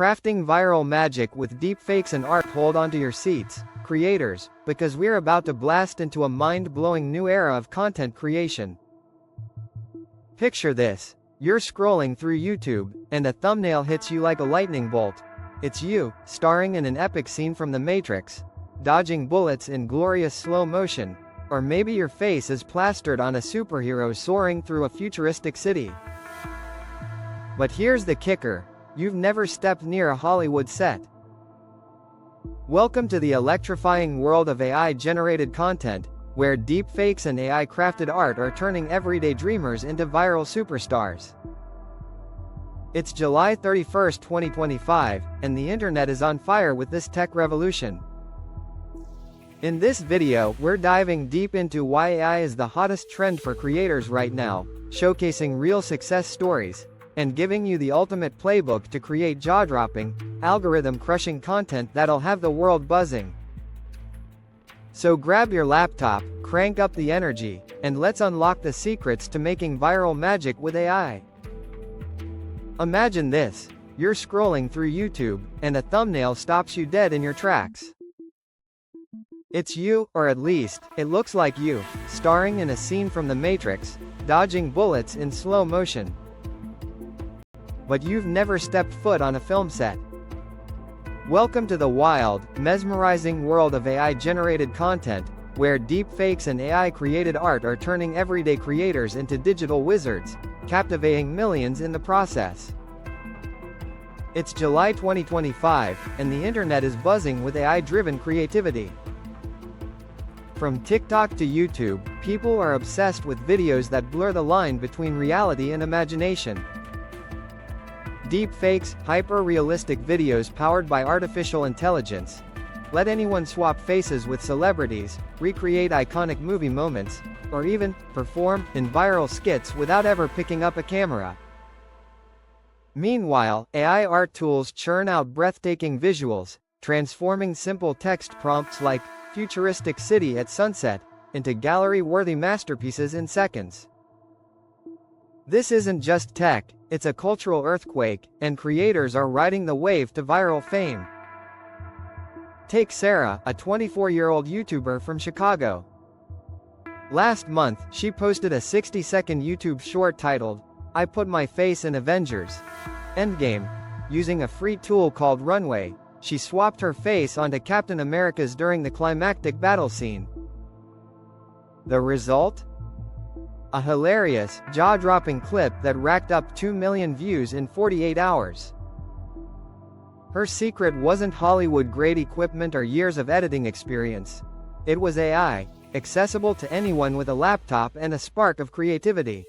crafting viral magic with deepfakes and art. Hold onto your seats, creators, because we're about to blast into a mind-blowing new era of content creation. Picture this. You're scrolling through YouTube, and a thumbnail hits you like a lightning bolt. It's you, starring in an epic scene from The Matrix, dodging bullets in glorious slow motion, or maybe your face is plastered on a superhero soaring through a futuristic city. But here's the kicker. You've never stepped near a Hollywood set. Welcome to the electrifying world of AI-generated content, where deepfakes and AI-crafted art are turning everyday dreamers into viral superstars. It's July 31, 2025, and the internet is on fire with this tech revolution. In this video, we're diving deep into why AI is the hottest trend for creators right now, showcasing real success stories, and giving you the ultimate playbook to create jaw-dropping, algorithm-crushing content that'll have the world buzzing. So grab your laptop, crank up the energy, and let's unlock the secrets to making viral magic with AI. Imagine this. You're scrolling through YouTube, and a thumbnail stops you dead in your tracks. It's you, or at least, it looks like you, starring in a scene from The Matrix, dodging bullets in slow motion. But you've never stepped foot on a film set. Welcome to the wild, mesmerizing world of AI-generated content, where deepfakes and AI-created art are turning everyday creators into digital wizards, captivating millions in the process. It's July 2025, and the internet is buzzing with AI-driven creativity. From TikTok to YouTube, people are obsessed with videos that blur the line between reality and imagination. Deepfakes, hyper-realistic videos powered by artificial intelligence, let anyone swap faces with celebrities, recreate iconic movie moments, or even perform in viral skits without ever picking up a camera. Meanwhile, AI art tools churn out breathtaking visuals, transforming simple text prompts like "futuristic city at sunset" into gallery-worthy masterpieces in seconds. This isn't just tech, it's a cultural earthquake, and creators are riding the wave to viral fame. Take Sarah, a 24-year-old YouTuber from Chicago. Last month, she posted a 60-second YouTube short titled, "I Put My Face in Avengers Endgame." Using a free tool called Runway, she swapped her face onto Captain America's during the climactic battle scene. The result? A hilarious, jaw-dropping clip that racked up 2 million views in 48 hours. Her secret wasn't Hollywood-grade equipment or years of editing experience. It was AI, accessible to anyone with a laptop and a spark of creativity.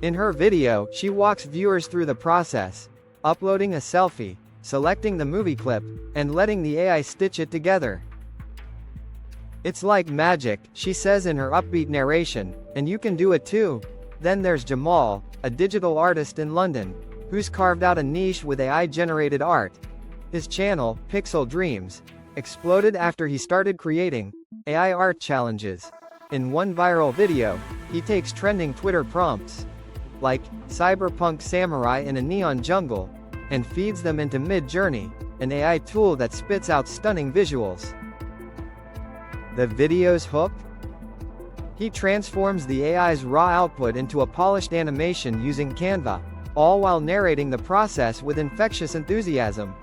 In her video, she walks viewers through the process, uploading a selfie, selecting the movie clip, and letting the AI stitch it together. "It's like magic," she says in her upbeat narration, "and you can do it too." Then there's Jamal, a digital artist in London, who's carved out a niche with AI-generated art. His channel, Pixel Dreams, exploded after he started creating AI art challenges. In one viral video, he takes trending Twitter prompts, like "cyberpunk samurai in a neon jungle," and feeds them into Midjourney, an AI tool that spits out stunning visuals. The video's hook? He transforms the AI's raw output into a polished animation using Canva, all while narrating the process with infectious enthusiasm.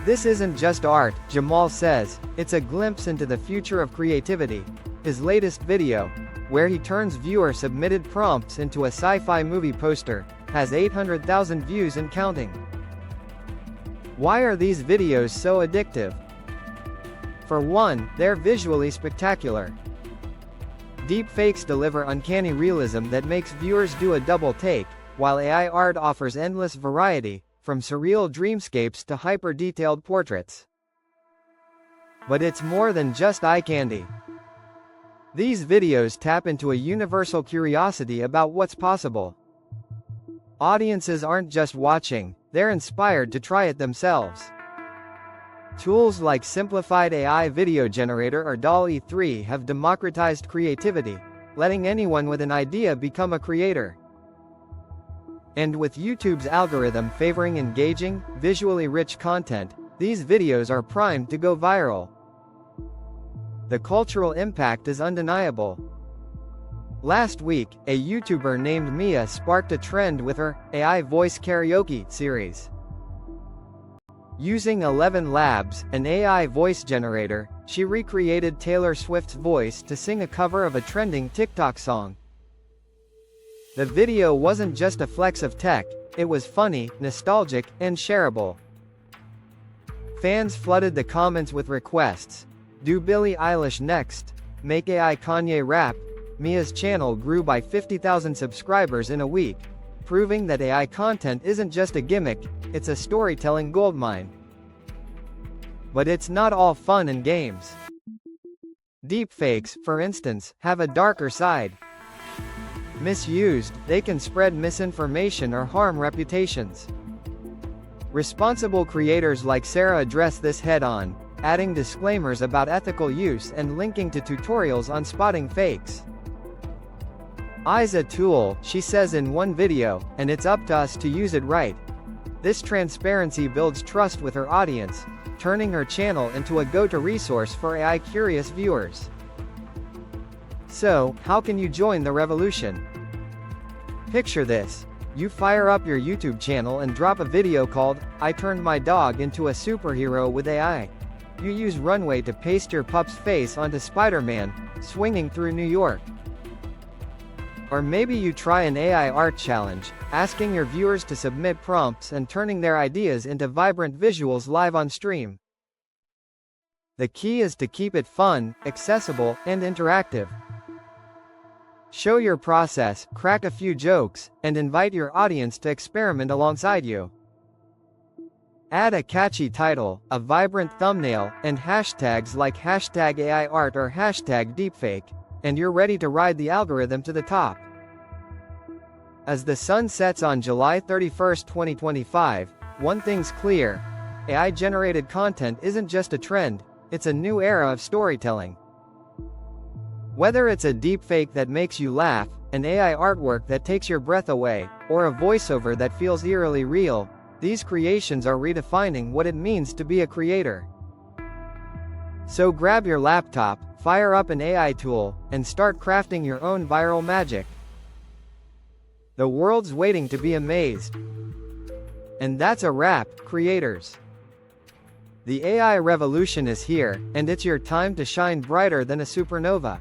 "This isn't just art," Jamal says, "it's a glimpse into the future of creativity." His latest video, where he turns viewer-submitted prompts into a sci-fi movie poster, has 800,000 views and counting. Why are these videos so addictive? For one, they're visually spectacular. Deepfakes deliver uncanny realism that makes viewers do a double take, while AI art offers endless variety, from surreal dreamscapes to hyper-detailed portraits. But it's more than just eye candy. These videos tap into a universal curiosity about what's possible. Audiences aren't just watching, they're inspired to try it themselves. Tools like Simplified AI Video Generator or DALL-E 3 have democratized creativity, letting anyone with an idea become a creator. And with YouTube's algorithm favoring engaging, visually rich content, these videos are primed to go viral. The cultural impact is undeniable. Last week, a YouTuber named Mia sparked a trend with her AI voice karaoke series. Using ElevenLabs, an AI voice generator, she recreated Taylor Swift's voice to sing a cover of a trending TikTok song. The video wasn't just a flex of tech, it was funny, nostalgic, and shareable. Fans flooded the comments with requests. Do Billie Eilish next? Make AI Kanye rap? Mia's channel grew by 50,000 subscribers in a week, proving that AI content isn't just a gimmick, it's a storytelling goldmine. But it's not all fun and games. Deepfakes, for instance, have a darker side. Misused, they can spread misinformation or harm reputations. Responsible creators like Sarah address this head-on, adding disclaimers about ethical use and linking to tutorials on spotting fakes. AI's a tool, she says in one video, and it's up to us to use it right. This transparency builds trust with her audience, turning her channel into a go-to resource for AI-curious viewers. So, how can you join the revolution? Picture this. You fire up your YouTube channel and drop a video called, "I turned my dog into a superhero with AI." You use Runway to paste your pup's face onto Spider-Man, swinging through New York. Or maybe you try an AI art challenge, asking your viewers to submit prompts and turning their ideas into vibrant visuals live on stream. The key is to keep it fun, accessible, and interactive. Show your process, crack a few jokes, and invite your audience to experiment alongside you. Add a catchy title, a vibrant thumbnail, and hashtags like #AIArt or #deepfake, and you're ready to ride the algorithm to the top. As the sun sets on July 31, 2025, one thing's clear: AI-generated content isn't just a trend, it's a new era of storytelling. Whether it's a deepfake that makes you laugh, an AI artwork that takes your breath away, or a voiceover that feels eerily real, these creations are redefining what it means to be a creator. So grab your laptop, fire up an AI tool, and start crafting your own viral magic. The world's waiting to be amazed. And that's a wrap, creators. The AI revolution is here, and it's your time to shine brighter than a supernova.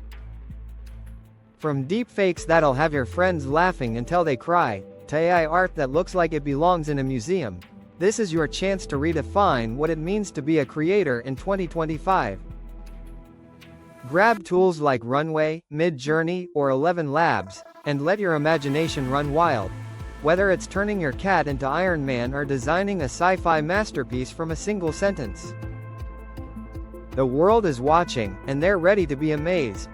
From deepfakes that'll have your friends laughing until they cry, to AI art that looks like it belongs in a museum, this is your chance to redefine what it means to be a creator in 2025. Grab tools like Runway, Midjourney, or ElevenLabs, and let your imagination run wild. Whether it's turning your cat into Iron Man or designing a sci-fi masterpiece from a single sentence. The world is watching, and they're ready to be amazed.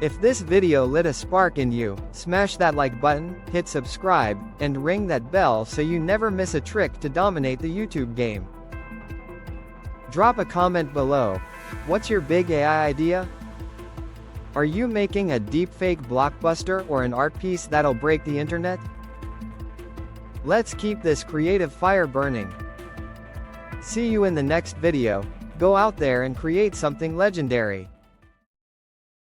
If this video lit a spark in you, smash that like button, hit subscribe, and ring that bell so you never miss a trick to dominate the YouTube game. Drop a comment below. What's your big AI idea? Are you making a deepfake blockbuster or an art piece that'll break the internet? Let's keep this creative fire burning. See you in the next video. Go out there and create something legendary.